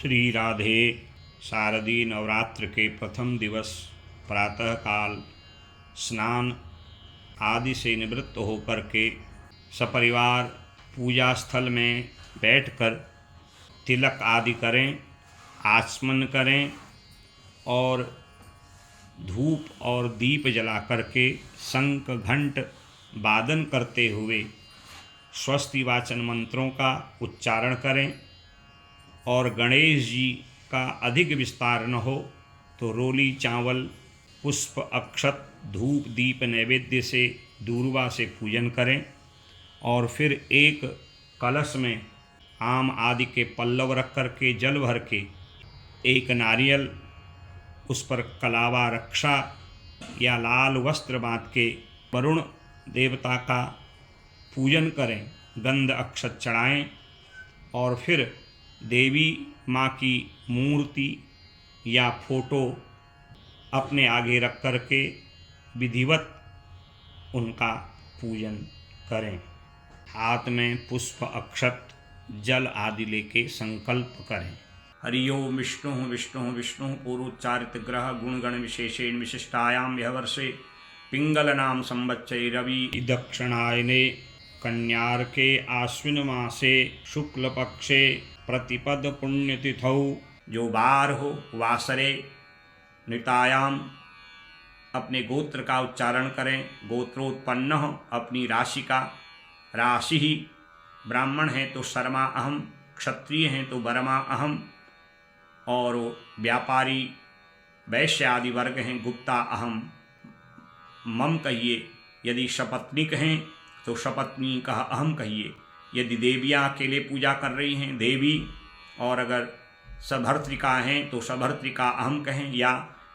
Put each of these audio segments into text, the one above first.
श्री राधे शारदीय नवरात्र के प्रथम दिवस प्रातःकाल स्नान आदि से निवृत्त होकर के सपरिवार पूजा स्थल में बैठकर तिलक आदि करें, आचमन करें और धूप और दीप जला करके शंख घंट वादन करते हुए स्वस्ति वाचन मंत्रों का उच्चारण करें। और गणेश जी का अधिक विस्तार न हो तो रोली चावल पुष्प अक्षत धूप दीप नैवेद्य से दूर्वा से पूजन करें। और फिर एक कलश में आम आदि के पल्लव रख कर के जल भर के एक नारियल उस पर कलावा रक्षा या लाल वस्त्र बांध के वरुण देवता का पूजन करें, गंध अक्षत चढ़ाएं और फिर देवी माँ की मूर्ति या फोटो अपने आगे रख कर के विधिवत उनका पूजन करें। हाथ में पुष्प अक्षत जल आदि लेके संकल्प करें। हरिओ विष्णु विष्णु विष्णु पूर्वोच्चारित ग्रह गुणगण विशेषेण विशिष्टायाम यह वर्षे पिंगल नाम संवत्सरे रवि दक्षिणायने कन्यार्के आश्विन मासे शुक्ल पक्षे प्रतिपद पुण्यतिथौ जो बार हो वासरे नितायाम अपने गोत्र का उच्चारण करें। गोत्रोत्पन्न हो अपनी राशि का, राशि ही ब्राह्मण है तो शर्मा अहम, क्षत्रिय हैं तो बरमा अहम और व्यापारी वैश्य आदि वर्ग हैं गुप्ता अहम मम कहिए। यदि शपत्निक हैं तो शपत्नी कह अहम कहिए। यदि देवियाँ अकेले पूजा कर रही हैं देवी, और अगर सभर्तृका हैं तो सभर्तृका अहम कहें या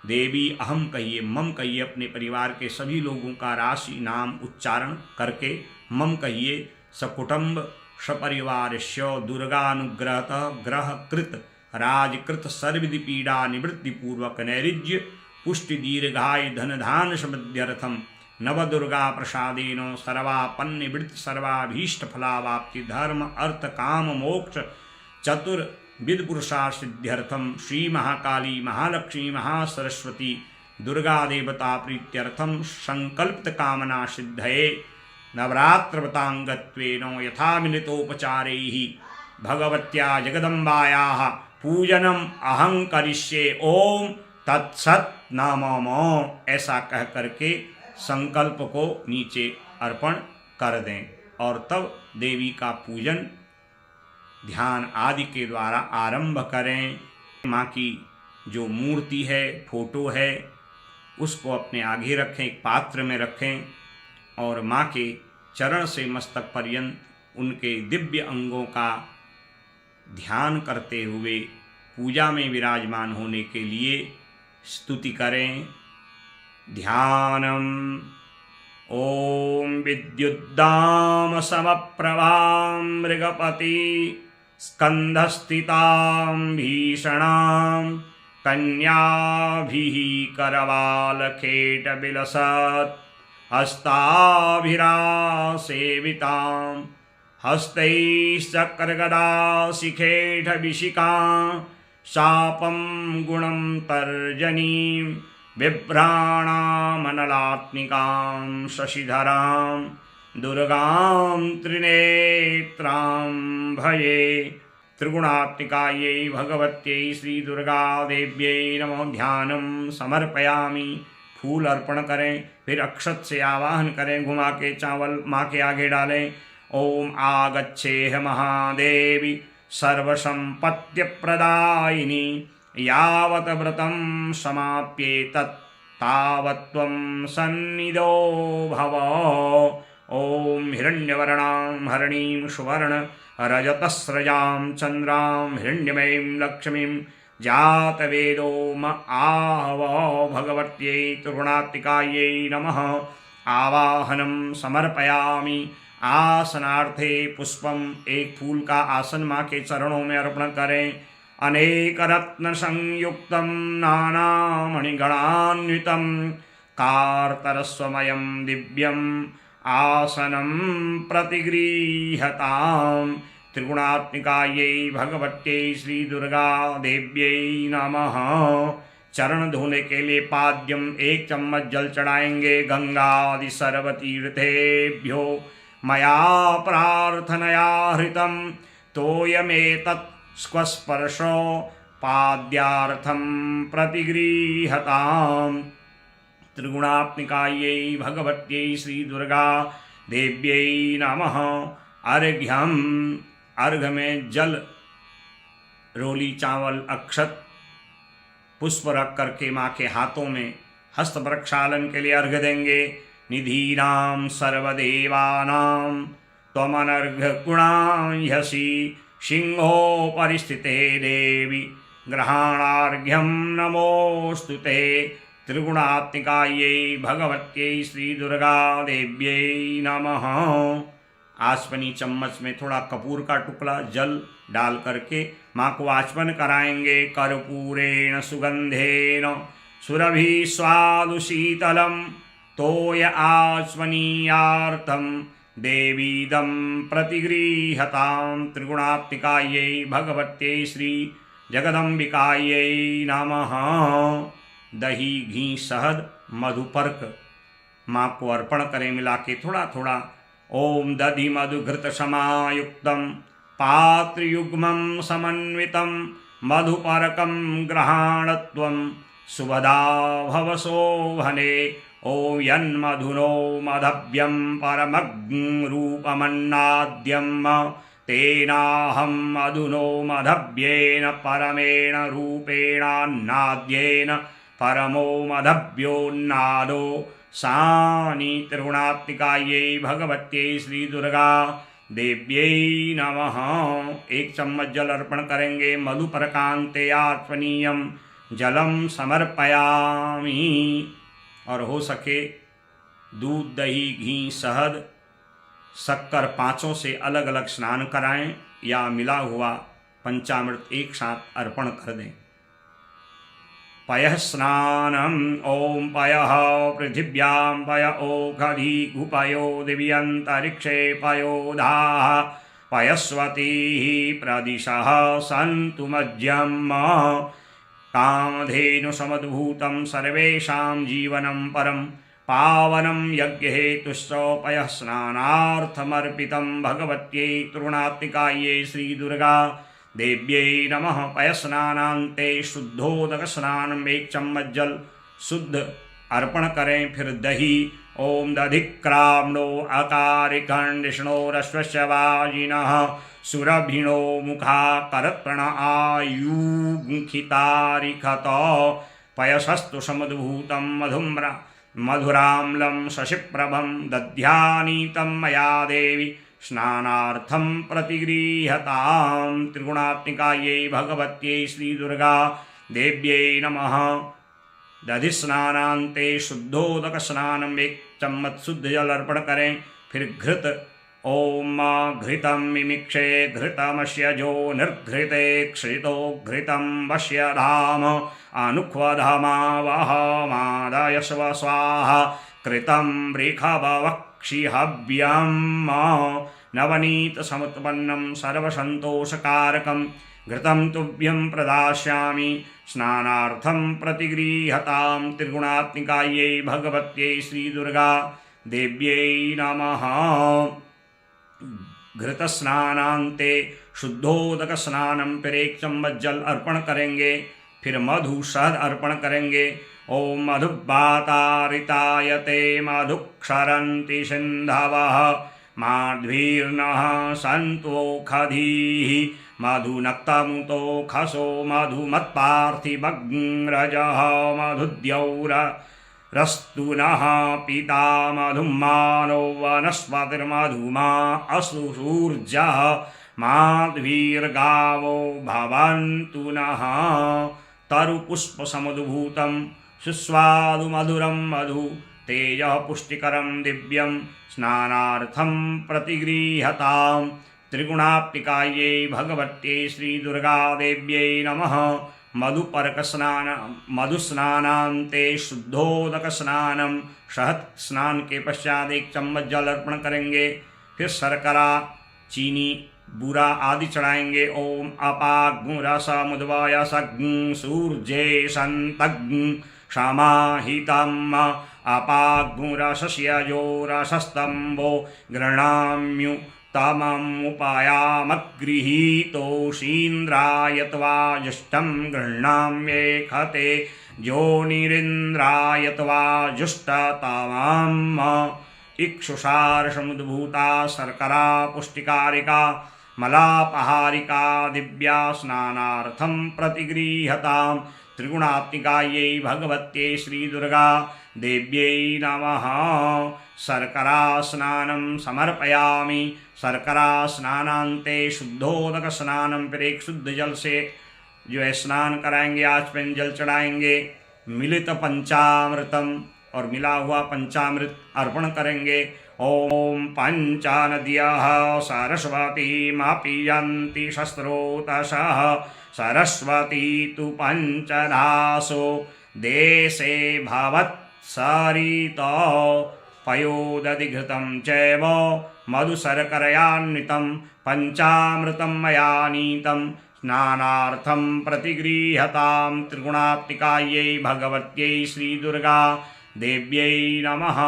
देवी अहम कहिए, मम कहिए। अपने परिवार के सभी लोगों का राशि नाम उच्चारण करके मम कहिए। सकुटुंब सपरिवारस्य दुर्गानुग्रहतः ग्रह कृत राजकृत सर्वविधि पीड़ा निवृत्ति पूर्वक नैरिज्य पुष्टि दीर्घाय धन धान समृद्ध्यर्थम नवदुर्गा प्रसादेन सर्वापन्निवृत्ति सर्वाभीष्ट फलावाप्ति धर्म अर्थ काम मोक्ष चतुर्विध पुरुषार्थ सिद्ध्यर्थम श्री महाकाली महालक्ष्मी महासरस्वती दुर्गा देवता प्रीत्यर्थम संकल्पित कामना सिद्धये नवरात्रव्रतांगत्वेन यथा मिलितोपचारैः भगवत्या जगदम्बायाः पूजनम अहं करिष्ये ओम तत्सत नमो। ऐसा कह करके संकल्प को नीचे अर्पण कर दें और तब देवी का पूजन ध्यान आदि के द्वारा आरंभ करें। माँ की जो मूर्ति है, फोटो है, उसको अपने आगे रखें, एक पात्र में रखें और माँ के चरण से मस्तक पर्यंत उनके दिव्य अंगों का ध्यान करते हुए पूजा में विराजमान होने के लिए स्तुति करें। ध्यानम ओम विद्युद्दाम समप्रभां मृगपति स्कंधस्थितां भीषणां कन्याभिः करवालखेट विलसत् हस्ताभिरासेवितां हस्तैश्चक्रगदा शिखेठ विशिखां शापं गुणं तर्जनीं बिभ्राणामनलात्मिकां शशिधरां दुर्गां त्रिनेत्रां भजे। त्रिगुणात्मिकायै भगवत्यै श्रीदुर्गादेव्यै नमो। ध्यानं समर्पयामि। फूल अर्पण करें, फिर अक्षत से आवाहन करें, घुमा के चावल माँ के आगे डालें। ओम आगच्छेह महादेवी सर्वसंपत्तिप्रदायिनी यावत् व्रतं समाप्येतत् तावत् त्वं सन्निधो भव। ओम हिरण्यवर्णां हरणीं सुवर्ण रजतस्रजां चन्द्रां हिरण्यमयीं लक्ष्मीं जातवेदो म आव भगवत्यै त्रिगुणात्मिकायै नमः। आवाहनं समर्पयामि। आसनार्थे पुष्पम, एक फूल का आसन माँ के चरणों में अर्पण करें। अनेक रत्न संयुक्तं नानामणिगणान्वितं कार्तरस्वमयं दिव्यं आसनं प्रतिगृह्यतां त्रिगुणात्मिकायै भगवत्यै श्री दुर्गा देव्यै नमः। चरण धोने के लिए पाद्यम 1 चम्मच जल चढ़ाएंगे। गंगादि सर्वतीर्थेभ्यो मया प्रार्थनया हृतं तोयमेतत् स्वस्पर्शो पाद्यार्थं प्रतिगृह्यताम्। त्रिगुणात्मिकायै भगवत्यै श्री दुर्गा देव्यै नमः। अर्घ्यम, अर्घ में जल, रोली, चावल, अक्षत, पुष्प रख करके माँ के हाथों में हस्त प्रक्षालन के लिए अर्घ देंगे। निधीनां सर्वदेवानां त्वमनर्घ गुणाह्यसि सिंहो परिस्थिते देवी ग्रहाणार्घ्यं नमोस्तुते। त्रिगुणात्मिकायै भगवत्यै श्री दुर्गा देव्यै नमः। आचमनी चम्मच में थोड़ा कपूर का टुकड़ा जल डाल करके माँ को आचमन कराएंगे। कर्पूरेण सुगंधेन सुरभि स्वादु शीतलम तोय आचमनीयार्थम देवीदम प्रतिगृह्यताम्। त्रिगुणात्मिकायै भगवत्यै श्री जगदम्बिकायै नमः। दही, घी, शहद, मधुपर्क माँ को अर्पण करें मिला के थोड़ा थोड़ा। ओम दधि मधु घृत समायुक्तम पात्रयुग्मं समन्वितं मधुपर्कं गृहाणत्वं सुभदा भवशोभने। ओम यन्मधुनो मधव्यं परमग्रूपमन्नाद्यं तेनाहं मधुनो मधव्येन परमेण रूपेणान्नाद्येन परमो मधव्योन्नादो सानि। त्रिगुणात्मिकायै भगवत्यै श्री दुर्गा देव्यै नमः। 1 चम्मच जल अर्पण करेंगे। मधुपर्कान्ते आत्मनीयम जलम समर्पयामि। और हो सके दूध, दही, घी, शहद, शक्कर पांचों से अलग अलग स्नान कराएं या मिला हुआ पंचामृत एक साथ अर्पण कर दें। पयः स्नानम। ओम पयः पृथिव्यां पय ओखधि गुपयो दिव्यन्तरिक्षे पयोधाः पयस्वतीः प्रदिशः सन्तु मज्जम्। कामधेनुसमद्भूतं सर्वेषां जीवनं परं पावनं यज्ञहेतुश्च पयः स्नानार्थमर्पितं भगवत्यै त्रिगुणात्मिकायै श्री दुर्गा देव्यै नमः। पयस्नानान्ते शुद्धोदक स्नानम 1 चम्मच जल शुद्ध अर्पण करें। फिर दही। ओम दधिक्राम्णो अकारिखंडिष्णोरश्वस्य वाजिनः सुरभिणो मुखा करत्रण आयुमुखितारिखत पयसस्तु समद्भूतं मधुराम्लं शशिप्रभं दध्यानीतं मया देवी स्नानार्थं प्रतिगृह्यताम्। त्रिगुणात्मिकायै भगवत्यै श्री दुर्गा देव्यै नमः। दधि स्नानान्ते शुद्धोदक स्नानम 1 चम्मच शुद्ध जल अर्पण करें। फिर घृत। ओम घृतं मिमिक्षे घृतमस्य जो निर्घृते क्षितो घृतं वश्य धाम अनुक्वधमावह मादयस्व स्वाहा कृतं वृषभवक्षिहव्यं नवनीत समुत्पन्नं सर्वसन्तोषकारकं घृतं तुभ्यं प्रदास्यामि स्नानार्थं प्रतिगृह्यताम्। त्रिगुणात्मिकायै भगवत्यै श्री दुर्गा देव्यै नमः। घृत स्नानान्ते शुद्धोदक स्नानम। फिर 1 चम्मच जल अर्पण करेंगे। फिर मधु शहद अर्पण करेंगे। ओम मधुबातारितायते मधुक्षरन्ति सिन्धवः माध्वीर्नः सन्तोखधीः मधुनक्तमुतो खसो मधुमत्पार्थिवग्रजः मधुद्यौरस्तुनः पिता मधुमानो वनस्पतिर्मधुमा असुसूर्जः माध्वीर्गावो भवन्तु नः। तरुपुष्पसमुद्भूतं सुस्वादु मधुरं मधु तेजः पुष्टिकरं दिव्यं स्नानार्थं प्रतिगृह्यताम्। त्रिगुणात्मिकायै भगवत्यै श्री दुर्गा देव्यै नमः। मधुस्नानान्ते शुद्धोदक स्नानम। शहद स्नान के पश्चात 1 चम्मच जल अर्पण करेंगे। फिर शर्करा, चीनी बूरा आदि चढ़ाएंगे। ओम अपाग्ं रसमुद्वय सग्ं सूर्ये संतग्ं क्षमाहितम् अपाग्ं रसस्यजो रसस्तंभो गृह्णाम्यु तममुपयामगृहीतोषीन्द्राय त्वा जुष्टं गृह्णाम्येखते जोनिरिन्द्राय त्वा जुष्टतमम् इक्षुषार्षमुद्भूता शर्करा पुष्टिकारिका मलापहारिका दिव्या स्नानार्थं प्रतिगृह्यताम् त्रिगुणात्मिकायै भगवत्यै श्रीदुर्गा देव्यै नमः। शर्करा स्नानं समर्पयामि। शर्करा स्नानान्ते शुद्धोदक स्नानं, फिर एक शुद्ध जल से जो है स्नान कराएंगे, आचमन जल चढ़ाएंगे। मिलित पंचामृतम, और मिला हुआ पंचामृत अर्पण करेंगे। ओम पंचानद्यः सरस्वतीमपीयन्ति शस्त्रोतशः सरस्वती तु पंचधासो देशे भवत्सरितो पयोदधिघृतं चैव मधुशर्करयान्वितं पंचामृतं मया नीतं स्नानार्थं प्रतिगृह्यतां त्रिगुणात्मिकायै भगवत्यै श्रीदुर्गा देव्यै नमः।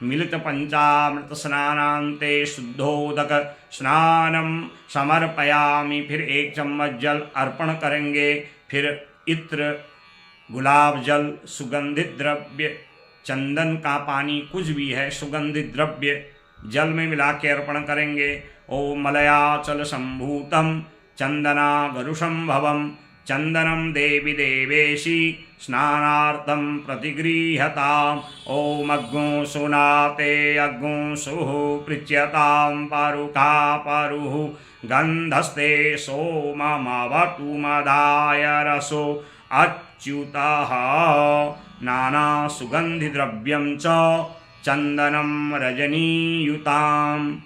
मिलित पंचामृत स्नानान्ते शुद्धोदक स्नानं समर्पयामि। फिर एक चम्मच जल अर्पण करेंगे। फिर इत्र, गुलाब जल, सुगंधित द्रव्य, चंदन का पानी, कुछ भी है सुगंधित द्रव्य जल में मिला के अर्पण करेंगे। ओम मलयाचल संभूतम चंदनागरुसंभवम चंदनम देवी देवेशी स्नानार्थं प्रतिगृह्यताम्। ओम अग्गुं सुनाते अग्गुं सुः पृच्यतां परुखा परुः गन्धस्ते सोममवतु मदाय रसो अच्युतः। नाना सुगन्धिद्रव्यं च चन्दनं रजनीयुताम्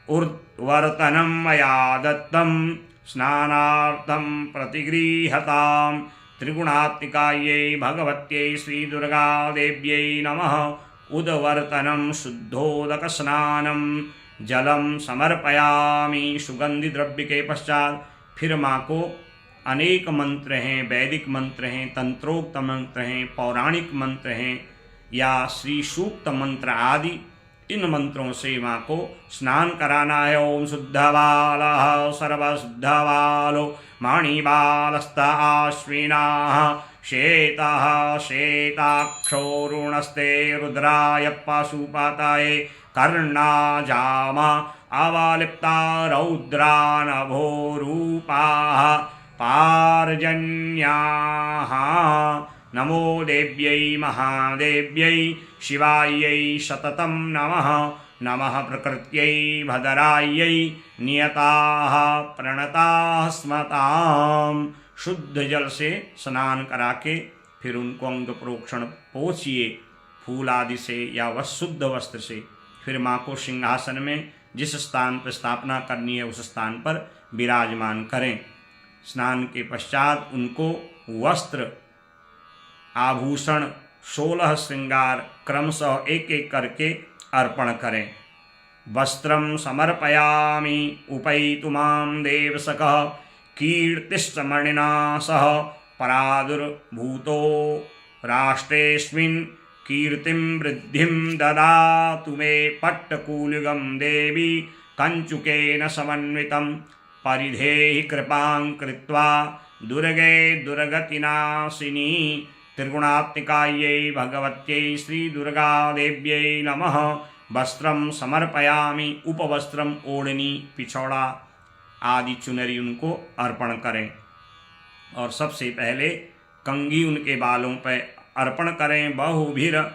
उर्वर्तनं मया दत्तं स्नानार्थं प्रतिगृह्यताम्। त्रिगुणात्मिकायै भगवत्यै श्रीदुर्गा देव्यै नमः। उद्वर्तनं शुद्धोदक स्नानं जलम समर्पयामि। सुगंधि द्रव्य के पश्चात फिर माँ को अनेक मंत्र हैं, वैदिक मंत्र हैं, तंत्रोक्त मंत्र हैं, पौराणिक मंत्र हैं या श्री सूक्त मंत्र आदि, इन मंत्रों से माँ को स्नान कराना है। ओम शुद्धबालः सर्वशुद्धबालो मणिबालस्त आश्विनाः श्वेतः श्वेताक्षोरुणस्ते रुद्राय पशुपतये कर्णाजामा अवलिप्ता रौद्रा नभोरूपाः पार्जन्याः। नमो देव्यै महादेव्यै शिवायै सततं नमः। नमः प्रकृत्यै भद्रायै नियताः प्रणताः स्मताम्। शुद्ध जल से स्नान करा के फिर उनको अंग प्रोक्षण पोछिए फूल आदि से या वह शुद्ध वस्त्र से। फिर माँ को सिंहासन में जिस स्थान पर स्थापना करनी है उस स्थान पर विराजमान करें। स्नान के पश्चात उनको वस्त्र आभूषण 16 श्रृंगार क्रमशः एक एक करके अर्पण करें। वस्त्रं समर्पयामि उपैतु मां देवसखः कीर्तिश्चमणिना सह परादुर्भूतो राष्ट्रेऽस्मिन् कीर्तिं वृद्धिं ददातु मे। पट्टकूलिगं देवी कञ्चुकेन समन्वितं परिधेहि कृपां कृत्वा दुर्गे दुर्गतिनाशिनी। त्रिगुणात्मिकायै भगवत्यै श्रीदुर्गा देव्यै नमः। वस्त्रं समर्पयामि। उपवस्त्रम, ओढ़नी, पिछौड़ा आदि चुनरी उनको अर्पण करें। और सबसे पहले कंघी उनके बालों पर अर्पण करें। बहुभिर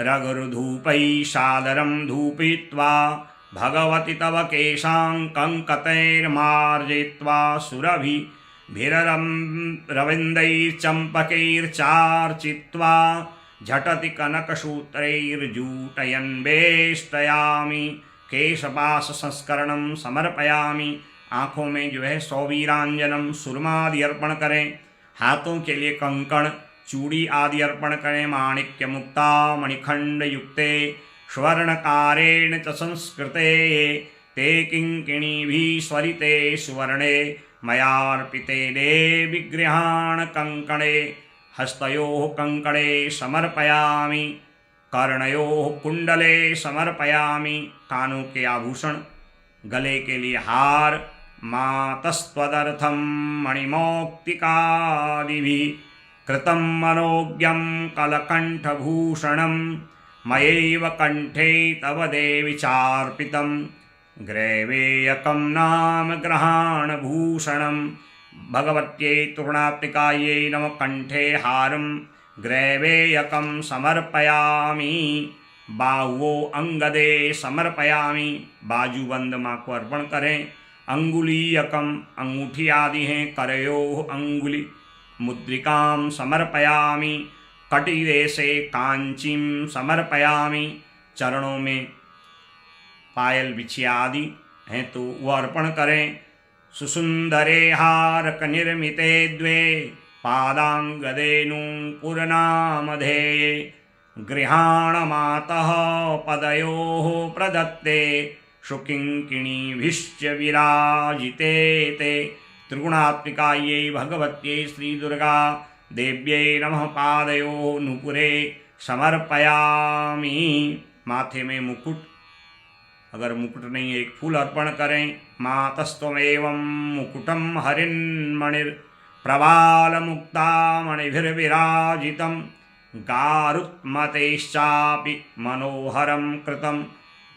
रघुर्धूपै सादरं धूपयित्वा भगवति तव केशां कंकतैर्मार्जयित्वा सुरभिरविन्दैश्चम्पकैर्चार्चित्वा झटति कनकसूत्रैर्जूटयन् वेष्टयामि। केशपाश संस्करणं समर्पयामि। आँखों में जो है सौवीरांजनम सुरमादि अर्पण करें। हाथों के लिए कंकण चूड़ी आदि अर्पण करें। माणिक्य मुक्ता मणिखंड युक्ते स्वर्णकारेण च संस्कृते ते किङ्किणीभिः स्वरिते सुवर्णे मयार्पिते देवि गृहाण कङ्कणे हस्तयोः कङ्कणे समर्पयामि कर्णयोः कुंडले समर्पयामि कानों के आभूषण गले के लिए हार मातस्त्वदर्थं मणिमौक्तिकादिभिः कृतं मनोज्ञं कलकण्ठभूषणं मयैव कण्ठे तव देवि चार्पितं ग्रैवेयकं नाम ग्रहाणभूषणं भगवत्यै तृणात्मिकायै नमः कंठे हारं ग्रैवेयकं समर्पयामि बाहुओ अंगदे समर्पयामि बाजूबंद माँ को अर्पण करें अंगुलीयकम अंगूठी आदि हैं करयोः अंगुली मुद्रिकां समर्पयामि कटिदेशे कांचीं समर्पयामि चरणों में पायल बिछिया आदि हैं तो वह अर्पण करें सुसुंदरे हारक निर्मिते द्वे पादांगदेनूपुरनामधेये गृहाणमातः पदयोः प्रदत्ते सुकिङ्किणीभिश्च विराजिते ते त्रिगुणात्मिकायै भगवत्यै श्रीदुर्गा देव्यै नमः पादयोः नूपुरे समर्पयामि माथे में मुकुट अगर मुकुट नहीं है एक फूल अर्पण करें मातस्त्वमेवं मुकुटं हरिन्मणिर् प्रबालमुक्तामणिभिर्विराजितं गारुत्मतेश्चापि मनोहरं कृतं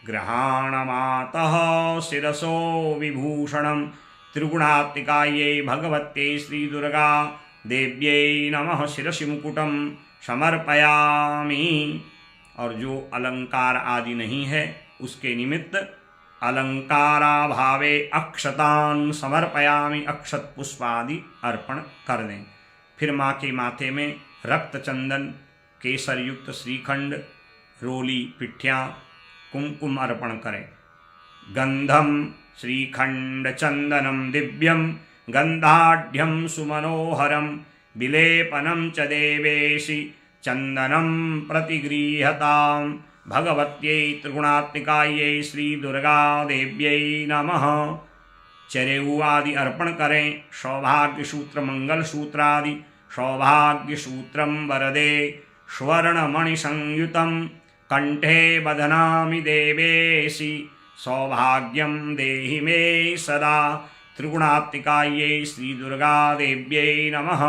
गृहाणमातः शिरसो विभूषणं त्रिगुणात्मिकायै भगवत्यै श्रीदुर्गा देव्यै नमः शिरसि मुकुटं समर्पयामि। और जो अलंकार आदि नहीं है उसके निमित्त अलंकाराभावे अक्षतान समर्पयामि अक्षत पुष्पादि अर्पण कर दें। फिर माँ के माथे में रक्त चंदन केसर युक्त श्रीखंड रोली पिठ्याँ कुमकुम अर्पण करें। गंधम श्रीखंड चंदनम दिव्यम गंधाढ्यम सुमनोहरम विलेपनम च देवेशि चंदनम प्रतिगृह्यताम् भगवत्यै त्रिगुणात्मिकायै श्रीदुर्गा देव्यै नमः। चरेऊ आदि अर्पण करें। सौभाग्य सूत्र मंगल सूत्रादि सौभाग्य सूत्रम वरदे स्वर्णमणि संयुतं कंठे बध्नामि देवेशि सौभाग्यं देहि मे सदा त्रिगुणात्मिकायै श्रीदुर्गा देव्यै नमः।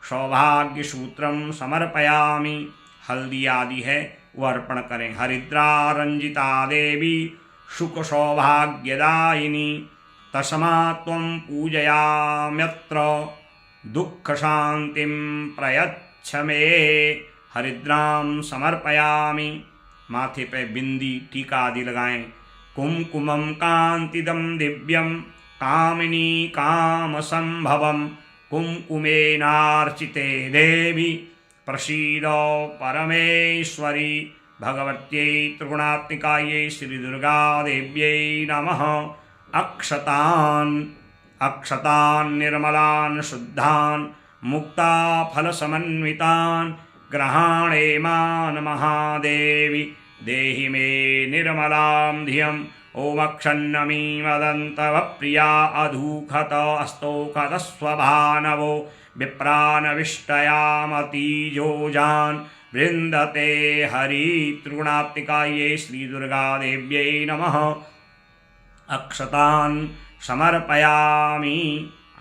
सौभाग्य सूत्रम समर्पयामि। हल्दी आदि है वह अर्पण करें। हरिद्रा रंजिता देवी सुख सौभाग्यदायिनी तस्मात् त्वं पूजयाम्यत्र दुःख शांतिं प्रयच्छ मे। हरिद्रां समर्पयामि। माथे पे बिंदी टीका आदि लगाएं। कुमकुमं कांतिदं दिव्यं कामिनी काम संभवं कुमकुमेनार्चिते देवी प्रसीद परमेश्वरी भगवत्यै त्रिगुणात्मिकायै श्रीदुर्गा देव्यै नमः। अक्षतान् निर्मलान् शुद्धान् मुक्ताफलसमन्वितान् ग्रहाणेमान् महादेवी देहि मे निर्मलां धियम्। ॐ अक्षन्नमी वदन्तवप्रिया अधूखत अस्तोखत स्वभानवो विप्रानविष्टयामतीजोजान् वृन्दते हरि त्रिगुणात्मिकायै श्रीदुर्गा देव्यै नमः। अक्षतान् समर्पयामि।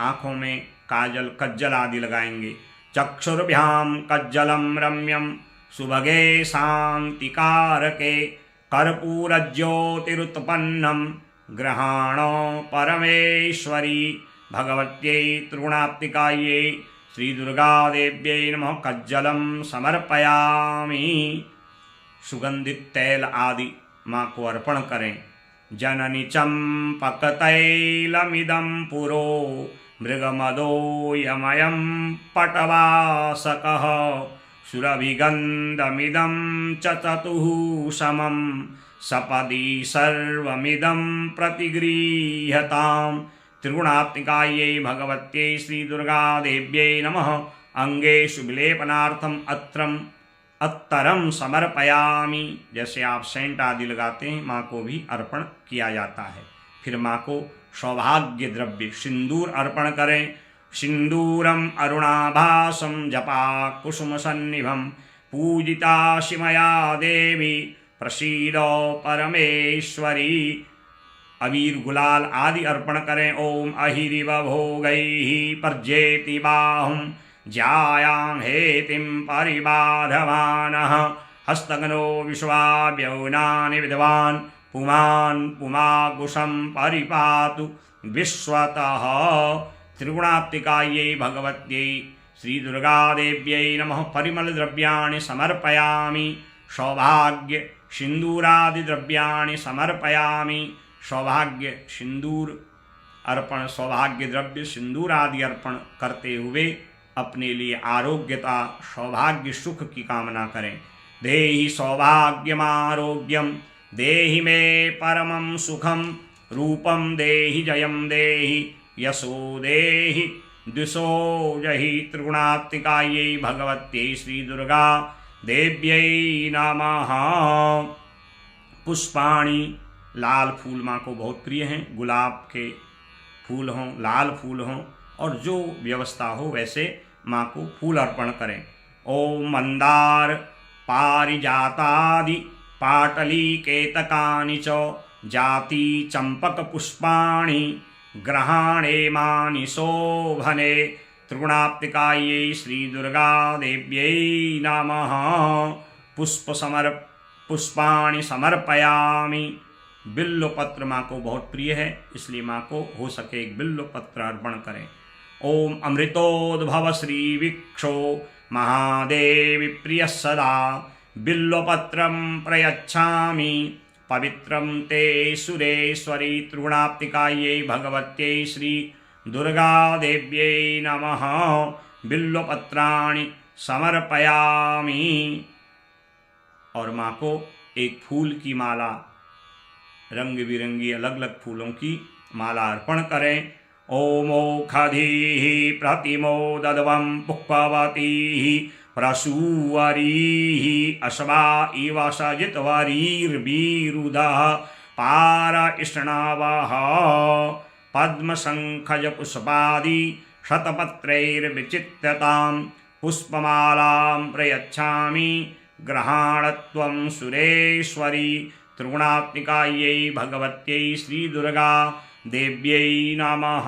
आँखों में काजल कज्जल आदि लगाएंगे। चक्षुर्भ्यां कज्जलं रम्यं सुभगे शान्तिकारके कर्पूरज्योतिरुत्पन्नं ग्रहाण परमेश्वरी भगवत्यै त्रिगुणात्मिकायै श्रीदुर्गा देव्यै नमः। कज्जलं समर्पयामि। सुगंधित तैल आदि माँ को अर्पण करें। जननि चंपकतैलमिदं पुरो मृगमदोऽयमयं पटवासकः सुरभिगन्धमिदं च ततुः समं सपदि सर्वमिदं प्रतिगृह्यताम्। त्रिगुणात्मिकायै भगवत्यै श्रीदुर्गा देव्यै नमः। अंगेषु विलेपनार्थम अत्तरम समर्पयामि। जैसे आप सेंट आदि लगाते हैं माँ को भी अर्पण किया जाता है। फिर माँ को सौभाग्य द्रव्य सिंदूर अर्पण करें। सिंदूरम अरुणाभासम जपा कुसुम सन्निभम पूजिता शिमया देवी प्रसीदो परमेश्वरी। अबीर गुलाल आदि अर्पण करें। ओम अहिरिव भोगैः पर्जेति बाहुं ज्यायां हेतिं परिबाधमानः हस्तगनो विश्वाव्यौनानि विद्वान् पुमान् पुमाकुशं परिपातु विश्वतः। त्रिगुणात्मिकायै भगवत्यै श्रीदुर्गादेव्यै नमः। परिमलद्रव्याणि समर्पयामि। सौभाग्य सिंदूरादिद्रव्याणि समर्पयामि। सौभाग्य सिंदूर अर्पण, सौभाग्य द्रव्य सिंदूर आदि अर्पण करते हुए अपने लिए आरोग्यता सौभाग्य सुख की कामना करें। देहि सौभाग्यमारोग्यम देहि मे परमं सुखम रूपम देहि जयम देहि यशो देहि दिशो जहि। त्रिगुणात्मिकायै भगवत्यै श्रीदुर्गा देव्यै नमः। पुष्पाणि, लाल फूल माँ को बहुत प्रिय हैं। गुलाब के फूल हों, लाल फूल हों और जो व्यवस्था हो वैसे माँ को फूल अर्पण करें। ओम मंदार पारिजातादि पाटली केतकानि च जाति चंपक पुष्पाणि ग्रहाणेमानि शोभने। त्रिगुणात्मिकायै श्रीदुर्गा देव्यै नमः। पुष्पाणि समर्पयामि। बिल्व पत्र माँ को बहुत प्रिय है, इसलिए माँ को हो सके एक बिल्व पत्र अर्पण करें। ओम अमृतोद्भव श्री विक्षो महादेवी प्रिय सदा बिल्वपत्रं प्रयच्छामि पवित्रं ते सुरेश्वरी। त्रिगुणात्मिकायै भगवत्यै श्री दुर्गा देव्यै नमः। बिल्वपत्राणि समर्पयामि। और माँ को एक फूल की माला, रंग बिरंगी अलग अलग फूलों की माला अर्पण करें। ओमोखधीः प्रतिमोदध्वं पुष्पवतीः प्रसूवरीः अश्वा इव सजितवरीर्विरुधः पारइष्णवः पद्मशंखज पुष्पादि शतपत्रैर्विचित्यतां पुष्पमालां प्रयच्छामि ग्रहाणत्वं सुरेश्वरी। त्रिगुणात्मिकायै भगवत्यै श्रीदुर्गा देव्यै नमः।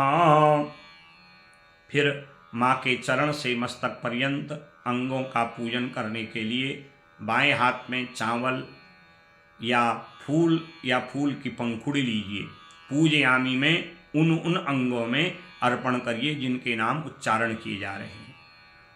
फिर माँ के चरण से मस्तक पर्यंत अंगों का पूजन करने के लिए बाएं हाथ में चावल या फूल की पंखुड़ी लीजिए। पूजयामी में उन अंगों में अर्पण करिए जिनके नाम उच्चारण किए जा रहे हैं।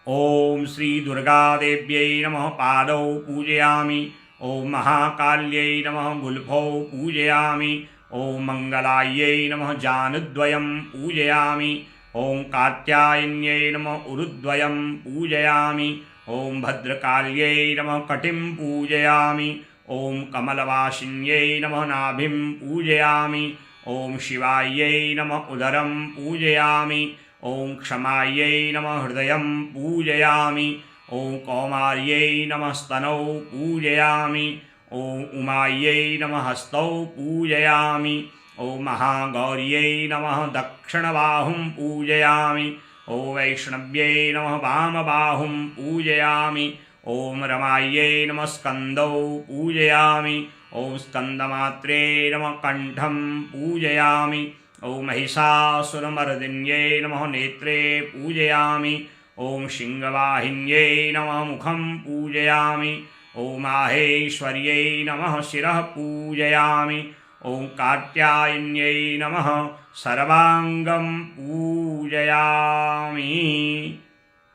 ओम श्री दुर्गा देव्यै नमः। पादौ पूजयामि। ओम महाकाल्यै नमः। गुल्फौ पूजयामि। ओम मंगलायै नमः। जानुद्वयं पूजयामि। ओम कात्यायन्यै नमः। उरुद्वयं पूजयामि। ओम भद्रकाल्यै नमः। कटिं पूजयामि। ओम कमलवासिन्यै नमः। नाभिं पूजयामि। ओम शिवायै नमः। उदरं पूजयामि। ओम क्षमायै नमः। हृदयं पूजयामि। ओम कौमार्यै नमः। स्तनौ पूजयामि। ओम उमायै नमः। हस्तौ पूजयामि। ओम महागौर्यै नमः। दक्षिणबाहुं पूजयामि। ओम वैष्णव्यै नमः। वामबाहुं पूजयामि। ओम रमायै नमः। स्कन्दौ पूजयामि। ओम स्कन्दमात्रे नमः। कण्ठं पूजयामि। ओम महिषासुरमर्दिन्यै नमः। नेत्रे पूजयामि। ओम सिंहवाहिन्यै नमः। मुखं पूजयामि। ओम माहेश्वर्यै नमः। शिरः पूजयामि। ओम कात्यायन्यै नमः। सर्वांगं पूजयामि।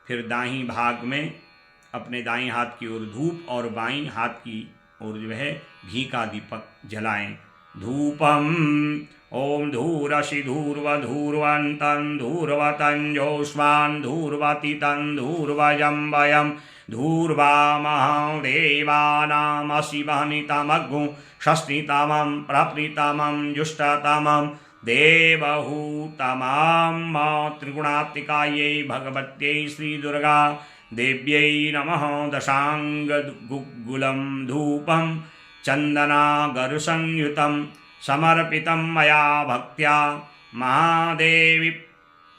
फिर दाहिने भाग में अपने दाएं हाथ की ओर धूप और बाईं हाथ की ओर जो है घी का दीपक जलाएं। धूपम ओम धूरसि धूर्वधूर्वन्तं धूर्वतञ्जोष्वान् धूर्वतितं धूर्वजं वयं धूर्वामहं देवानामसि वहनितमग्गुं षष्ठितमं प्रप्रीतमं जुष्टतमं देवहूतमं। त्रिगुणात्मिकायै भगवत्यै श्रीदुर्गा देव्यै नमः। दशांगुग्गुलं धूपं चन्दनागरुसंयुतं समर्पितं मया भक्त्या महादेवी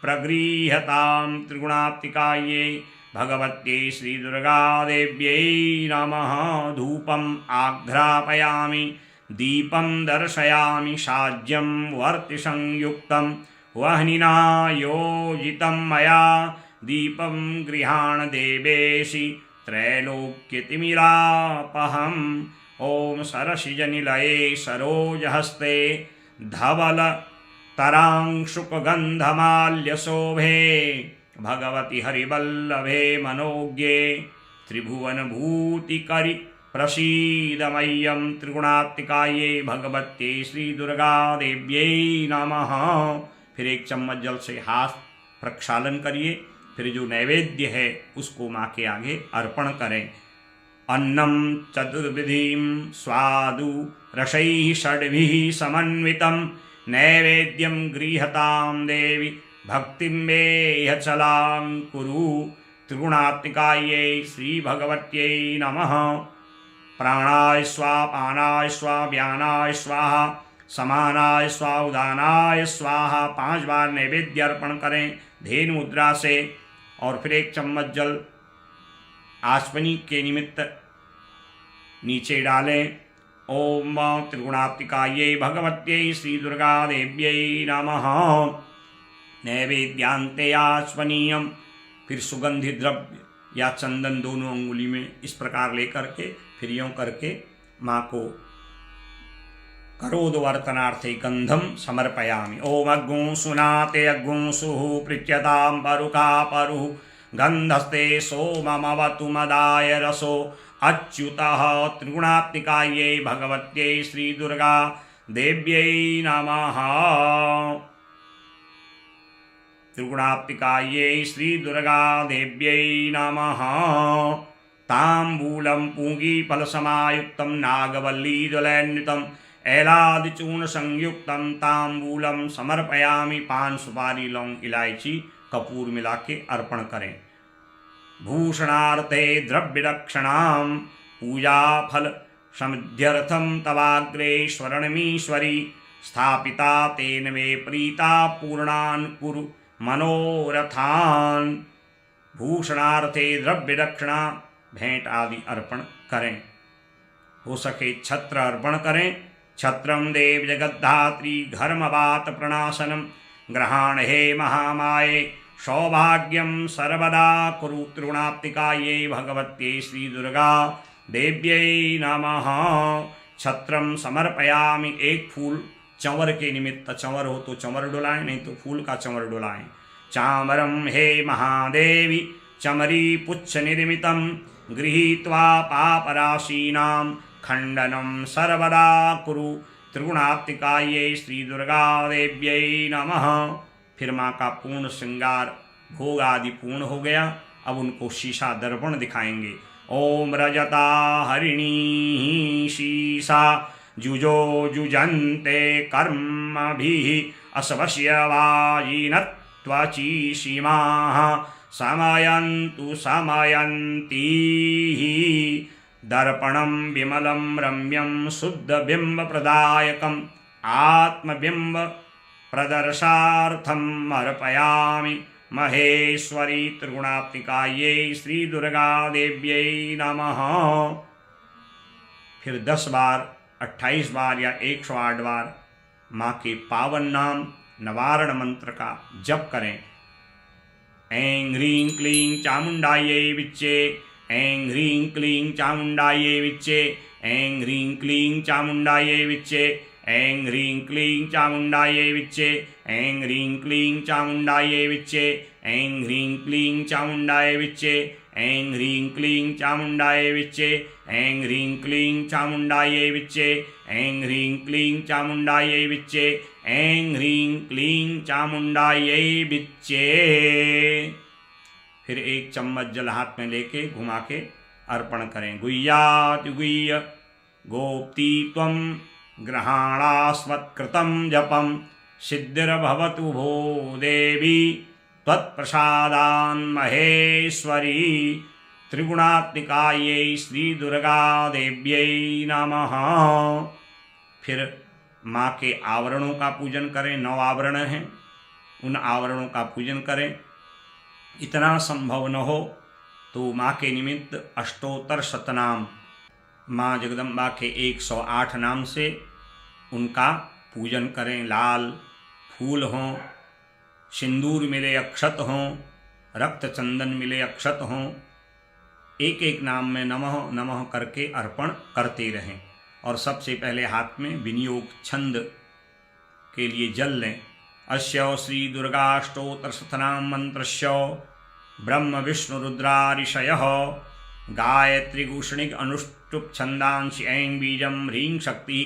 प्रगृह्यतां त्रिगुणात्मिकायै भगवत्यै श्रीदुर्गादेव्यै नमः। धूपम् आघ्रापयामि, दीपं दर्शयामि, साज्यं वर्तिसंयुक्तं वह्निना योजितं मया। दीपं गृहाण देवेशि त्रैलोक्यतिमिरापहम्। ॐ सरसिजनिलये सरोजहस्ते धवलतरांशुकगन्धमाल्यशोभे भगवति हरिवल्लभे मनोज्ञे त्रिभुवनभूतिकरि प्रसीद मह्यं। त्रिगुणात्मिकायै भगवत्यै श्रीदुर्गादेव्यै नमः। फिर एक चम्मच जल से हाथ प्रक्षालन करिए। फिर जो नैवेद्य है उसको माँ के आगे अर्पण करें। अन्नम चतुर्विधिं स्वादु रसैः षड्भिः समन्वितं नैवेद्यं गृह्यतां देवी भक्तिं मे चलां कुरु। त्रिगुणात्मिकायै श्रीभगवत्यै नमः। प्राणाय स्वाहा, पानाय स्वाहा, व्यानाय स्वाहा, समानाय स्वाहा, उदानाय स्वाहा। 5 बार नैवेद्य अर्पण करें धेनु मुद्रा से। और फिर एक चम्मच जल आचमनी के निमित्त नीचे डालें। ओम त्रिगुणात्मिकायै भगवत्यै श्रीदुर्गादेव्यै नमः। नैवेद्यांते आचमनीयम। फिर सुगंधित द्रव्य या चंदन दोनों अंगुली में इस प्रकार लेकर के फिर यूं करके माँ को करोद्वर्तनार्थे गंधम समर्पयामि। ओम अग्गुं सुनाते अग्गुं सुः पृच्यतां परुका परुः गंधस्ते सोममवतु मदाय रसो अच्युतः। त्रिगुणात्मिकायै भगवत्यै श्रीदुर्गा देव्यै नमः। त्रिगुणात्मिकायै श्रीदुर्गा देव्यै नमः। ताम्बूलं पूगीफलसमायुक्तं नागवल्लीदलैन्वितं ऐलादिचूर्ण संयुक्तं ताम्बूलं समर्पयामि। पान सुपारी लौंग इलायची कपूर मिला के अर्पण करें। भूषणार्थे द्रव्यदक्षिणां पूजा फल समध्यर्थं तवाग्रे स्वर्णमीश्वरी स्थापिता तेन मे प्रीता पूर्णान् कुरु मनोरथान्। भूषणार्थे द्रव्य दक्षिणा भेंट आदि अर्पण करें। हो सके छत्र अर्पण करें। छत्रम देव जगद्धात्री घर्मवात प्रणाशनम ग्रहाण हे महामाये सौभाग्यम सर्वदा कुरु। त्रिगुणात्मिकायै भगवत्यै श्रीदुर्गा देव्यै नमः। छत्रम समर्पयामि। एक फूल चंवर के निमित्त, चंवर हो तो चंवर डुलाएं, नहीं तो फूल का चंवर डुलाएं। चामरम हे महादेवी चमरी पुच्छ निर्मितं गृहीत्वा पापराशीनां खंडनं सर्वदा कुरु। त्रिगुणात्मिकायै श्रीदुर्गा देव्यै नमः। फिर माँ का पूर्ण श्रृंगार भोग आदि पूर्ण हो गया। अब उनको शीशा दर्पण दिखाएंगे। ओम रजता हरिणी शीशा जुजो जुजन्ते कर्मभिः अस्वश्यवाजिनत्वचीसीमाः समयन्तु समयन्तीः। दर्पणं विमलं रम्यं शुद्धबिम्बप्रदायकम् आत्मबिम्ब प्रदर्शार्थम् अर्पयामि। महेश्वरी त्रिगुणात्मिकायै श्रीदुर्गा देव्यै नमः। फिर 10 बार, 28 बार या 108 बार माँ के पावन नाम नवारण मंत्र का जप करें। ऐं ह्रीं क्लीं चामुण्डायै विच्चे, ऐं ह्रीं क्लीं चामुण्डायै विच्चे, ऐं ह्रीं क्लीं चामुण्डायै विच्चे, ऐं ह्रीं क्लीं चामुण्डायै विच्चे, ऐं ह्रीं क्लीं चामुण्डायै विच्चे, ऐं ह्रीं क्लीं चामुण्डायै विच्चे, ऐं ह्रीं क्लीं चामुण्डायै विच्चे, ऐं ह्रीं क्लीं चामुण्डायै विच्चे, ऐं ह्रीं क्लीं चामुण्डायै विच्चे, ऐं ह्रीं क्लीं चामुण्डायै विच्चे। फिर एक चम्मच जल हाथ में लेके घुमा के अर्पण करें। गुह्याति गुह्य गोप्ती त्वं ग्रहाणास्मत्कृतं जपं सिद्धिर्भवतु भो देवी त्वत्प्रसादान् महेश्वरी। त्रिगुणात्मिकायै श्रीदुर्गा देव्यै नमः। फिर माँ के आवरणों का पूजन करें। 9 आवरण हैं, उन आवरणों का पूजन करें। इतना संभव न हो तो माँ के निमित्त अष्टोत्तर शतनाम, माँ जगदम्बा के 108 नाम से उनका पूजन करें। लाल फूल हों, सिंदूर मिले अक्षत हों, रक्त चंदन मिले अक्षत हों, एक एक नाम में नमः नमः करके अर्पण करते रहें। और सबसे पहले हाथ में विनियोग छंद के लिए जल लें। अस्य श्री दुर्गाष्टोत्तर शतनाम मंत्रस्य ब्रह्म विष्णु रुद्रारिषयः गायत्री गुषणिक अनुष्टुप छंदांसि ऐं बीजं ह्रीं शक्ति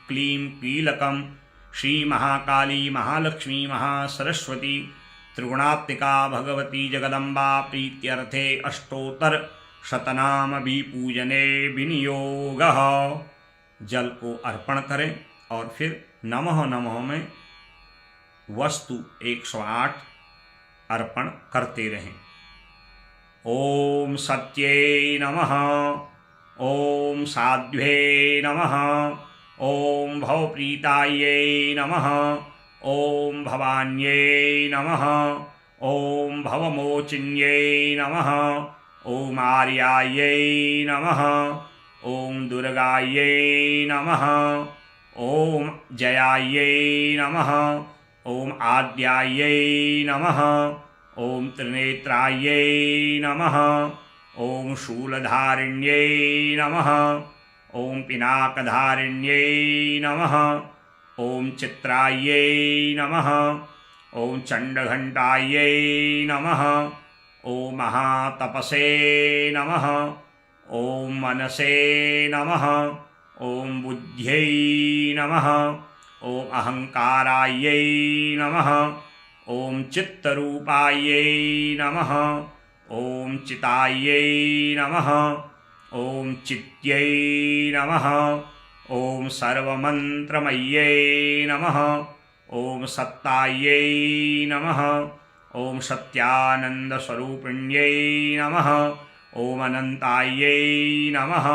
क्लीं कीलकं श्री महाकाली महालक्ष्मी महासरस्वती त्रिगुणात्मिका भगवती जगदम्बा प्रीत्यर्थे अष्टोत्तर शतनाम पूजने विनियोगः। जल को अर्पण करें और फिर नमः नमः में वस्तु 108 अर्पण करते रहें। ओम सत्ये नमः, ओम साध्वे नमः, ओम भवप्रीताये नमः, ओम भवान्ये नमः, ओम भवमोचिन्ये नमः, ओम आर्यायै नमः, ओम दुर्गायै नमः, ओम जयायै नमः, ओम आद्यायै नमः, ओम त्रिनेत्रायै नमः, ओम शूलधारिण्यै नमः, ओम पिनाकधारिण्यै नमः, ओम चित्रायै नमः, ओम चंडघंटायै नमः, ओम महातपसे नमः, ओम मनसे नमः, ओम बुद्ध्यै नमः, ओम अहंकारायै नमः, ओम चित्तरूपायै नमः, ओम चितायै नमः, ओम चित्यै नमः, ओम सर्वमंत्रमय्यै नमः, ओम सत्तायै नमः, ओम सत्यानंदस्वरूपिण्यै नमः, ओम अनंतायै नमः,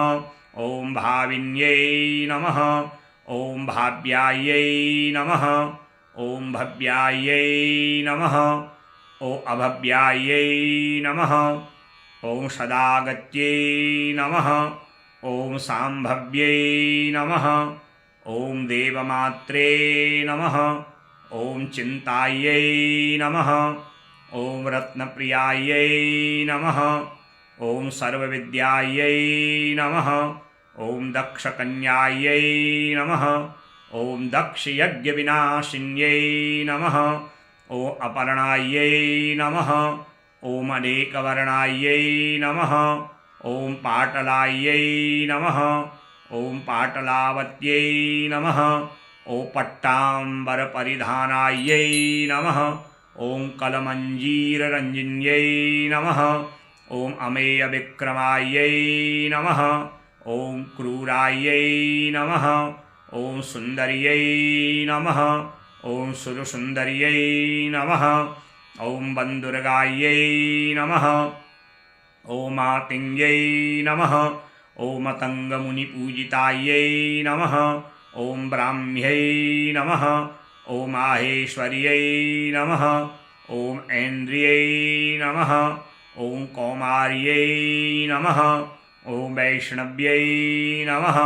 ओम भाविन्यै नमः, ओम भाव्यायै नमः, ओम भव्यायै नमः, ओम अभव्यायै नमः, ओम सदागत्यै नमः, ओम सांभव्यै नमः, ओम देवमात्रे नमः, ओम चिन्तायै नमः, ओम रत्नप्रियायै नमः, ओम सर्वविद्यायै नमः, ओम दक्षकन्यायै नमः, ओम दक्षयज्ञविनाशिन्यै नमः, ओम अपर्णायै नमः, ओम अनेकवर्णायै नमः, ओम पाटलायै नमः, ओम पाटलावत्यै नमः, ओम पट्टाम्बरपरिधानायै नमः, ओम कलमञ्जीररञ्जिन्यै नमः, ओम अमेयविक्रमायै नमः, ओम क्रूरायै नमः, ओम सुंदर्यै नमः, ओम सुरसुंदर्यै नमः, ओम बन्दुर्गायै नमः, ओम आतिङ्ग्यै नमः, ओम मतङ्गमुनिपूजितायै नमः, ओम ब्राह्म्यै नमः, ओम माहेश्वर्यै नमः, ओम ऐन्द्रियै नमः, ओम कौमार्यै नमः, ओम वैष्णव्यै नमः,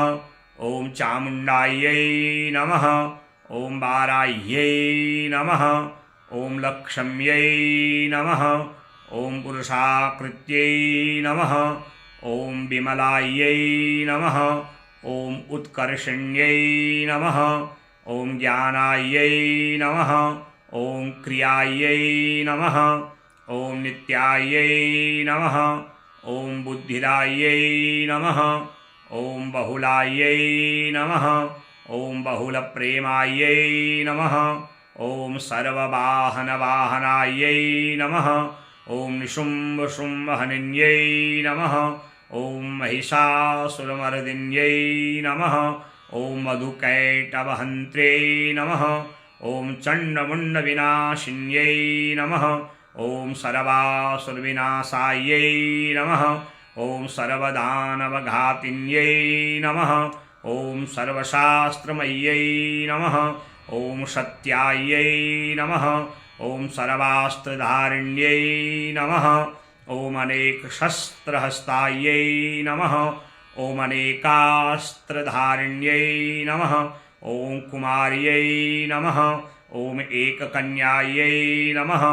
ओम चामुण्डायै नमः, ओम वाराह्यै नमः, ओम लक्ष्म्यै नमः, ओम पुरुषाकृत्यै नमः, ओम विमलायै नमः, ओम उत्कर्षण्यै नमः, ओम ज्ञानायै नमः, ओम क्रियायै नमः, ओम नित्यायै नमः, ओम बुद्धिदायै नमः, ओम बहुलायै नमः, ओम बहुलप्रेमायै नमः, ओम सर्ववाहनवाहनायै नमः, ओम निशुम्भशुम्भहनिन्यै नमः, ओम महिषासुरमर्दिन्यै नमः, ओम मधुकैटभहन्त्रे नमः, ओम चण्डमुण्डविनाशिन्यै नमः, ओम सर्वासुरविनाशायै नमः, ओम सर्वदानवघातिन्यै नमः, ॐ सर्वशास्त्रमय्यै नमः। ॐ सत्यायै नमः। ॐ सर्वास्त्रधारिण्यै नमः। ॐ अनेकशस्त्रहस्तायै नमः। ॐ अनेकास्त्रधारिण्यै नमः। ॐ कुमार्यै नमः। ॐ एककन्यायै नमः।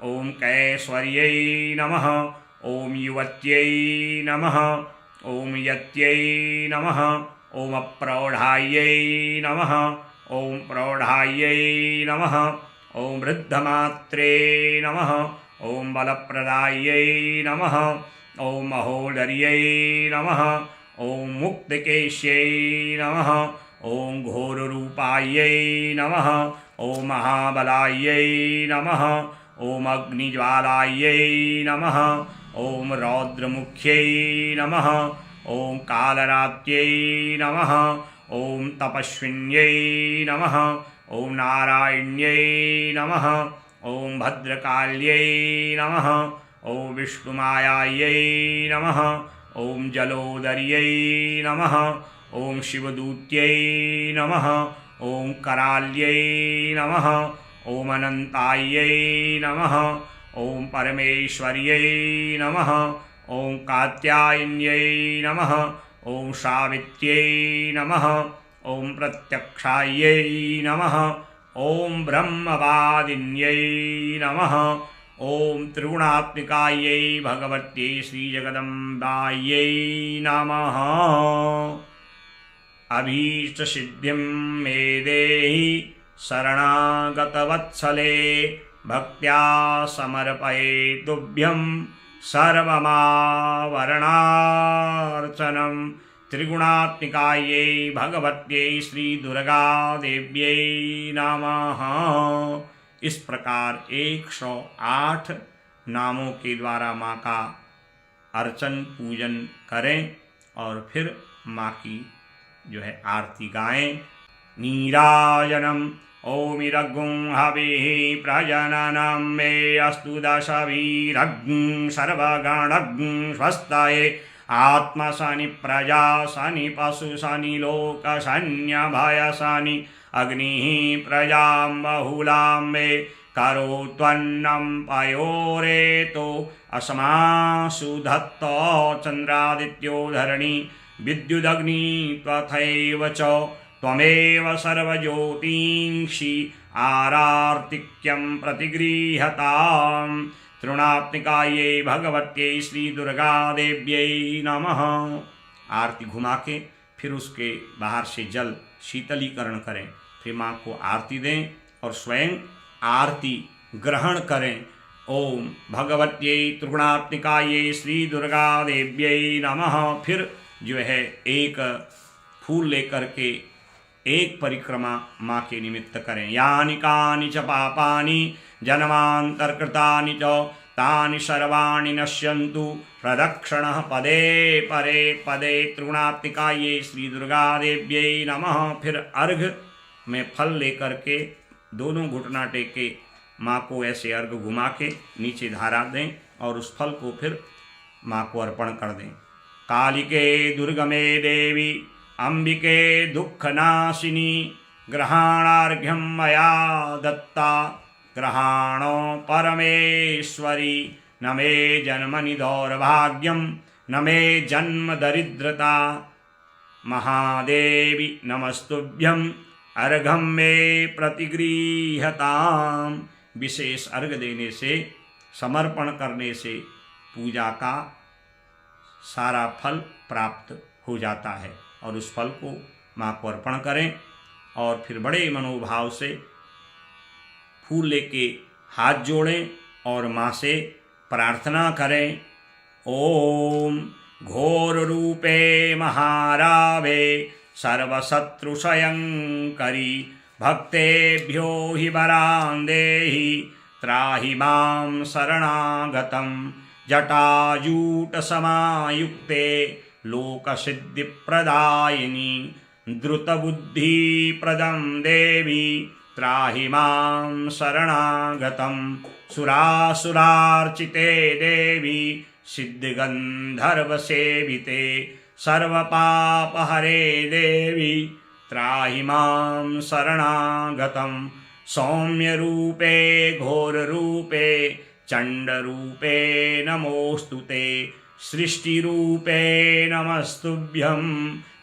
ॐ कैश्वर्यै नमः। ॐ युवत्यै नमः। ॐ यत्यै नमः। ॐ प्रौढायै नमः। ॐ प्रौढायै नमः। ॐ वृद्धमात्रे नमः। ॐ बलप्रदायै नमः। ॐ महोदर्यै नमः। ॐ मुक्तकेश्यै नमः। ॐ घोररूपायै नमः। ॐ महाबलायै नमः। ॐ अग्निज्वालायै नमः। ॐ रौद्रमुख्यै नमः। ॐ कालरात्यै नमः। ॐ तपस्विन्यै नमः। ॐ नारायण्यै नमः। ॐ भद्रकाल्यै नमः। ॐ विष्णुमायायै नमः। ॐ जलोदर्यै नमः। ॐ शिवदूत्यै नमः। ॐ कराल्यै नमः। ॐ अनन्तायै नमः। ॐ परमेश्वर्यै नमः। ॐ कात्यायन्यै नमः। ॐ सावित्र्यै नमः। ॐ प्रत्यक्षायै नमः। ॐ ब्रह्मवादिन्यै नमः। ॐ त्रिगुणात्मिकायै भगवत्यै श्रीजगदम्बायै नमः। अभीष्टसिद्धिं मे देहि शरणागतवत्सले भक्त्या समर्पये तुभ्यं सर्वमावरणार्चनं। त्रिगुणात्मिकायै भगवत्यै श्रीदुर्गादेव्यै नमः। इस प्रकार 108 नामों के द्वारा माँ का अर्चन पूजन करें और फिर माँ की जो है आरती गाएं। नीराजनम ओमिरग्गुं हविः प्रजननं मे अस्तु दशभिरग्ं सर्वगणग्ं स्वस्ताये आत्मशनि प्रजा शनि पशु शनि लोक शन्यभय शनि अग्निः प्रजां बहुलां मे करोत्वन्नं पयोरेतो अस्मासु धत्त चन्द्रादित्यो धरणी विद्युदग्नि तथैव च त्वमेव सर्वज्योतिंषि आरार्तिक्यं प्रतिगृह्यताम्। त्रिगुणात्मिकायै भगवत्यै श्रीदुर्गादेव्यै नमः। आरती घुमा के फिर उसके बाहर से जल शीतलीकरण करें, फिर माँ को आरती दें और स्वयं आरती ग्रहण करें। ओम भगवत्यै त्रिगुणात्मिकायै श्रीदुर्गादेव्यै नमः। फिर जो है एक फूल लेकर के एक परिक्रमा माँ के निमित्त करें। यानि कानि च पापानि जन्मान्तरकृतानि च तानि सर्वाणि नश्यन्तु प्रदक्षिणः पदे परे पदे। त्रिगुणात्मिकायै श्री दुर्गादेव्यै नमः। फिर अर्घ में फल लेकर के दोनों घुटना टेके माँ को ऐसे अर्घ घुमा के नीचे धारा दें और उस फल को फिर माँ को अर्पण कर दें। कालिके दुर्गमे देवी अंबिके दुःखनाशिनी ग्रहाणार्घ्यं मया दत्ता ग्रहाणो परमेश्वरी। न मे जन्मनि दौर्भाग्यं न मे जन्म दरिद्रता। महादेवी नमस्तुभ्यं अर्घं मे प्रतिगृह्यताम्। विशेष अर्घ देने से, समर्पण करने से पूजा का सारा फल प्राप्त हो जाता है और उस फल को माँ को अर्पण करें और फिर बड़े मनोभाव से फूल लेके हाथ जोड़ें और माँ से प्रार्थना करें। ओम घोर रूपे महारावे सर्वशत्रुशयंकरी भक्तेभ्यो हि वरान् देहि त्राहि मां शरणागतं। जटाजूटसमायुक्ते लोकसिद्धिप्रदायिनी द्रुतबुद्धिप्रदं देवी त्राहि मां शरणागतं। सुरासुरार्चिते देवी सिद्धिगन्धर्वसेविते सर्वपापहरे देवी त्राहि मां शरणागतं। सौम्यरूपे घोररूपे चण्डरूपे नमोऽस्तु ते। सृष्टिरूपे नमस्तुभ्यं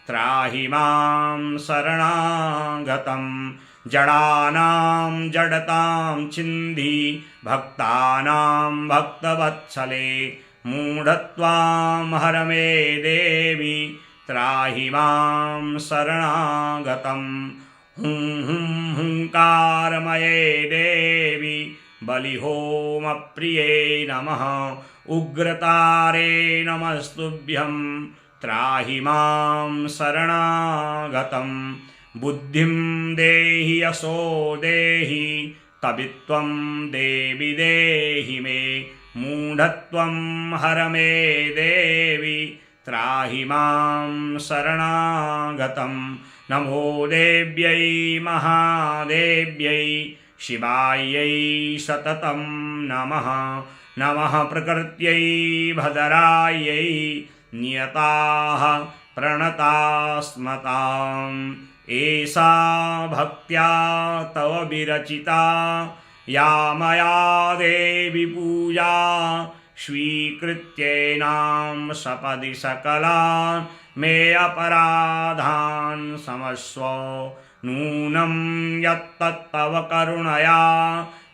त्राहि मां शरणागतं। जडानां जडतां छिन्धि भक्तानां भक्तवत्सले। मूढत्वां हर मे देवी त्राहि मां शरणागतं। हुंकारमये देवी बलिहोमप्रिये नमः। उग्रतारे नमस्तुभ्यं त्राहि मां शरणागतं। बुद्धिं देहि यशो देहि कवित्वं देवि देहि मे। मूढत्वं हर मे देवी त्राहि मां शरणागतं। नमो देव्यै महादेव्यै शिवायै सततं नमः। नमः प्रकृत्यै भद्रायै नियताः प्रणतास्मताम्। एषा भक्त्या तव विरचिता या मया देवी पूजा। स्वीकृत्येनां सपदि सकलान् मे अपराधान् क्षमस्व। नूनं यत्तत्तव करुणया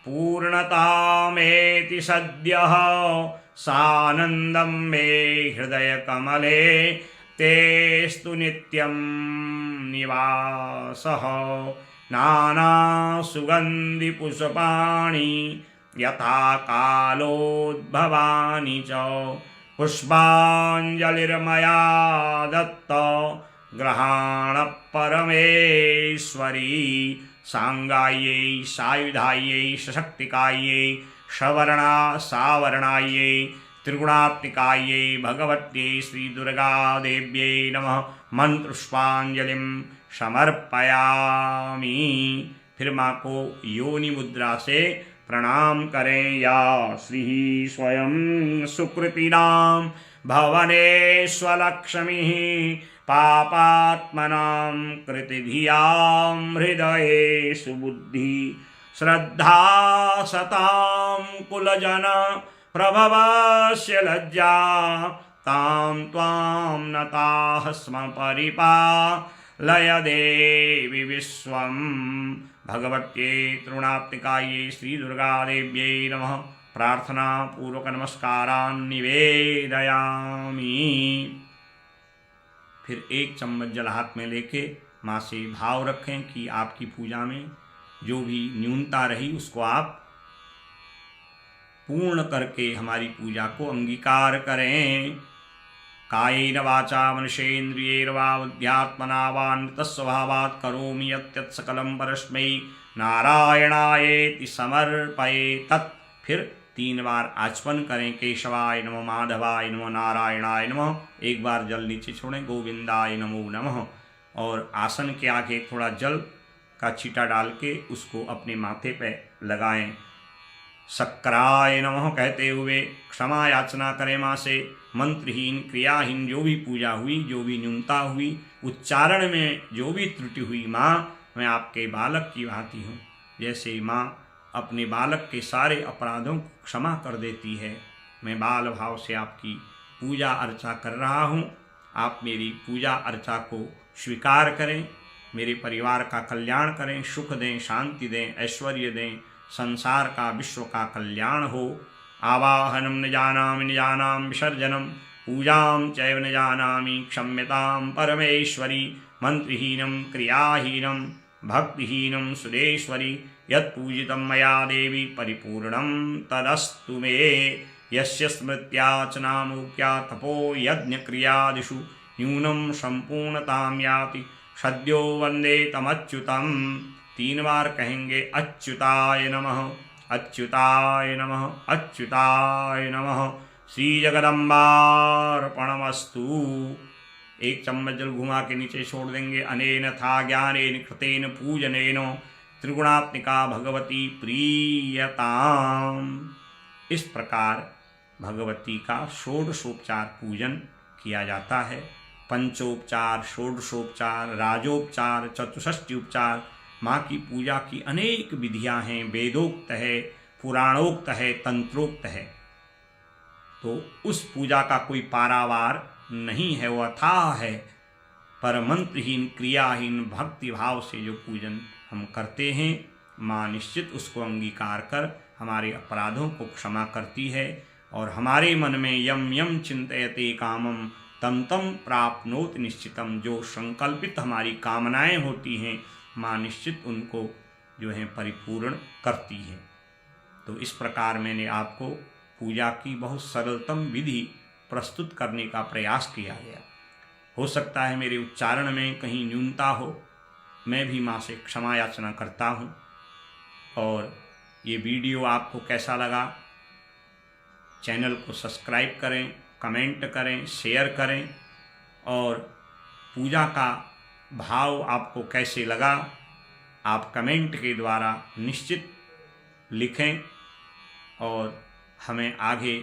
पूर्णतामेति सद्यः। सानन्दं मे हृदयकमले तेस्तु नित्यं निवासः। नानासुगन्धिपुष्पाणि यथा कालोद्भवानि च। पुष्पाञ्जलिर्मया दत्त ग्रहाण परमेश्वरी। सांगायै सायुधायै सशक्तिकायै सवर्णा सावर्णायै त्रिगुणात्मिकायै भगवत्यै श्रीदुर्गादेव्यै नमः। मंत्रपुष्पांजलिं समर्पयामि। फिर माँ को योनि मुद्रा से प्रणाम करें। या श्री स्वयं सुकृतिनां भवनेष्वलक्ष्मीः पापात्मनां कृतिधियां हृदये सुबुद्धि। श्रद्धा सतां कुलजन प्रभवस्य लज्जा। तां त्वां नताः स्म परिपालय देवी विश्वं। भगवत्यै त्रिगुणात्मिकायै श्रीदुर्गादेव्यै नमः। प्रार्थना पूर्वक नमस्कारान् निवेदयामि। फिर एक चम्मच जल हाथ में लेके माँ से भाव रखें कि आपकी पूजा में जो भी न्यूनता रही उसको आप पूर्ण करके हमारी पूजा को अंगीकार करें। कायेन वाचा मनसेन्द्रियैर्वा बुद्ध्यात्मना वा नियतस्वभावात् करोमि यत् सकलं परस्मै नारायणायेति समर्पयेत्। फिर 3 बार आचमन करें। केशवाय नमः, माधवाय नमः, नारायणाय नमः। एक बार जल नीचे छोड़ें। गोविंदाय नमो नमः। और आसन के आगे थोड़ा जल का छींटा डाल के उसको अपने माथे पे लगाएं। शक्राय नमः कहते हुए क्षमा याचना करें माँ से। मंत्रहीन क्रियाहीन जो भी पूजा हुई, जो भी न्यूनता हुई, उच्चारण में जो भी त्रुटि हुई, माँ मैं आपके बालक की भांति हूँ। जैसे माँ अपने बालक के सारे अपराधों को क्षमा कर देती है, मैं बाल भाव से आपकी पूजा अर्चा कर रहा हूँ। आप मेरी पूजा अर्चा को स्वीकार करें। मेरे परिवार का कल्याण करें, सुख दें, शांति दें, ऐश्वर्य दें, संसार का विश्व का कल्याण हो। आवाहनं न जानामि न जानामि विसर्जनं पूजां चैव न जानामि क्षम्यतां परमेश्वरी। मंत्रहीनं क्रियाहीनं भक्तिहीनं सुरेश्वरी यत्पूजितं मया देवी परिपूर्णं तदस्तु मे। यस्य स्मृत्यार्चनामुख्या तपो यज्ञक्रियादिषु न्यूनं सम्पूर्णतां याति सद्यो वन्दे तमच्युतं। 3 बार कहेंगे। अच्युताय नमः, अच्युताय नमः, अच्युताय नमः। श्री जगदम्बार्पणमस्तु। एक चम्मच जल घुमा के नीचे छोड़ देंगे। अनेन था ज्ञानेन कृतेन पूजनेन त्रिगुणात्मिका भगवती प्रीयताम्। इस प्रकार भगवती का षोडशोपचार पूजन किया जाता है। पंचोपचार, षोडशोपचार, राजोपचार, चतुष्षष्टि उपचार, माँ की पूजा की अनेक विधियां हैं। वेदोक्त है, पुराणोक्त है, तंत्रोक्त है। तो उस पूजा का कोई पारावार नहीं है, वो अथाह है। पर मंत्रहीन, क्रियाहीन, भक्ति भाव से जो पूजन हम करते हैं, माँ निश्चित उसको अंगीकार कर हमारे अपराधों को क्षमा करती है और हमारे मन में यम यम चिंतयते कामम तम तम प्राप्नोति निश्चितम, जो संकल्पित हमारी कामनाएं होती हैं, माँ निश्चित उनको जो है परिपूर्ण करती है। तो इस प्रकार मैंने आपको पूजा की बहुत सरलतम विधि प्रस्तुत करने का प्रयास किया गया। हो सकता है मेरे उच्चारण में कहीं न्यूनता हो, मैं भी माँ से क्षमा याचना करता हूँ। और ये वीडियो आपको कैसा लगा, चैनल को सब्सक्राइब करें, कमेंट करें, शेयर करें। और पूजा का भाव आपको कैसे लगा, आप कमेंट के द्वारा निश्चित लिखें और हमें आगे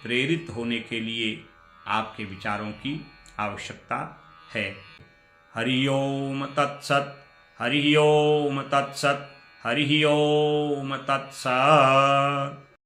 प्रेरित होने के लिए आपके विचारों की आवश्यकता है। हरि ओम तत्सत, हरि ओम तत्सत, हरि ओम तत्सत।